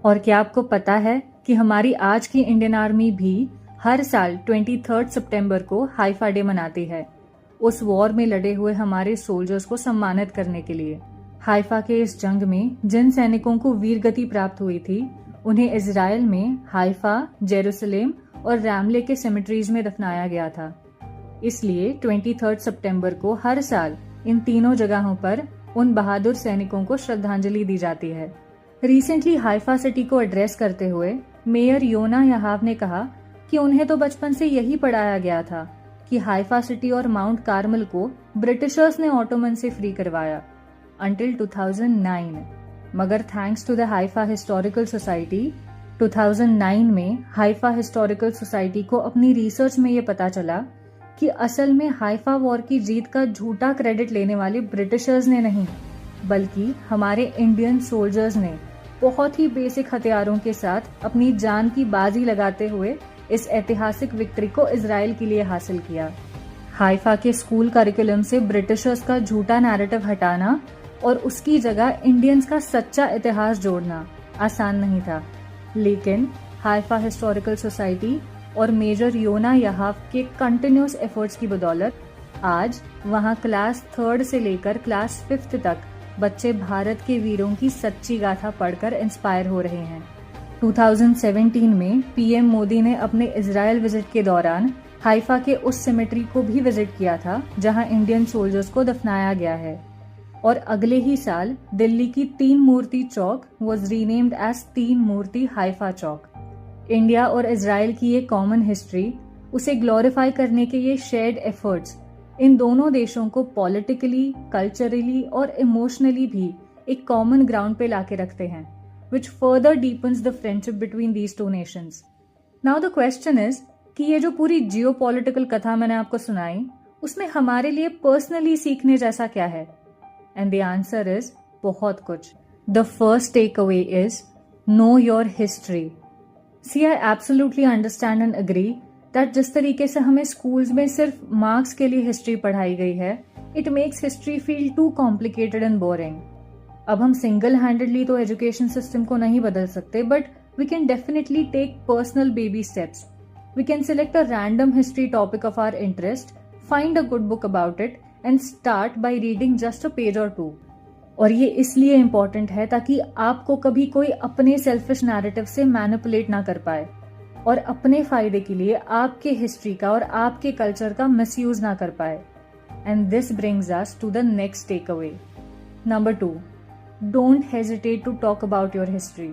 और क्या आपको पता है कि हमारी आज की इंडियन आर्मी भी हर साल 23 सितंबर को हाइफा डे मनाती है, उस वॉर में लड़े हुए हमारे सोल्जर्स को सम्मानित करने के लिए। हाइफा के इस जंग में जिन सैनिकों को वीरगति प्राप्त हुई थी, उन्हें इजराइल में हाइफा, जेरूसलेम और रैमले के सेमेट्रीज में दफनाया गया था। इसलिए 23 सितंबर को हर साल इन तीनों जगहों पर उन बहादुर सैनिकों को श्रद्धांजलि दी जाती है। रिसेंटली हाइफा सिटी को एड्रेस करते हुए मेयर योना याहाव ने कहा कि उन्हें तो बचपन से यही पढ़ाया गया था कि हाइफा सिटी और माउंट कार्मल को ब्रिटिशर्स ने ऑटोमन से फ्री करवाया अंटिल 2009, मगर thanks to the Haifa historical society 2009 में हाइफा हिस्टोरिकल सोसाइटी को अपनी रिसर्च में ये पता चला कि असल में हाइफा वॉर की जीत का झूठा क्रेडिट लेने वाले ब्रिटिशर्स ने नहीं, बल्कि हमारे इंडियन सोल्जर्स ने बहुत ही बेसिक हथियारों के साथ अपनी जान की बाजी लगाते हुए इस ऐतिहासिक विक्ट्री को इजराइल के लिए हासिल किया। हाइफा के स्कूल करिकुलम से ब्रिटिशर्स का झूठा नैरेटिव हटाना और उसकी जगह इंडियंस का सच्चा इतिहास जोड़ना आसान नहीं था, लेकिन हाइफा हिस्टोरिकल सोसाइटी और मेजर योना याहाव के कंटिन्यूस एफर्ट्स की बदौलत आज वहां क्लास 3 से लेकर क्लास 5 तक बच्चे भारत के वीरों की सच्ची गाथा पढ़कर इंस्पायर हो रहे हैं। 2017 में पीएम मोदी ने अपने इजराइल विजिट के दौरान हाइफा के उस सिमेट्री को भी विजिट किया था जहां इंडियन सोल्जर्स को दफनाया गया है, और अगले ही साल दिल्ली की 3 Murti Chowk was renamed as 3 Murti Haifa Chowk. India और इजराइल की ये कॉमन हिस्ट्री, उसे ग्लोरीफाई करने के ये शेयर्ड एफर्ट्स इन दोनों देशों को पॉलिटिकली, कल्चरली और इमोशनली भी एक कॉमन ग्राउंड पे लाके रखते हैं, which further deepens the friendship between these two nations. Now the question is कि ये जो पूरी जियोपॉलिटिकल कथा मैंने आपको सुनाई, उसमें हमारे लिए पर्सनली सीखने जैसा क्या है? And the answer is बहुत कुछ. The first takeaway is know your history. See, I absolutely understand and agree that जिस तरीके से हमें स्कूल्स में सिर्फ मार्क्स के लिए हिस्ट्री पढ़ाई गई है, it makes history feel too complicated and boring. अब हम सिंगल हैंडेडली तो एजुकेशन सिस्टम को नहीं बदल सकते, but we can definitely take personal baby steps. We can select a random history topic of our interest, find a good book about it and start by reading just a page और 2. और ये इसलिए important है ताकि आपको कभी कोई अपने सेल्फिश नैरेटिव से मैनिपुलेट ना कर पाए और अपने फायदे के लिए आपके हिस्ट्री का और आपके कल्चर का मिसयूज ना कर पाए. And this brings us to the next takeaway. Number 2, don't hesitate to talk about your history.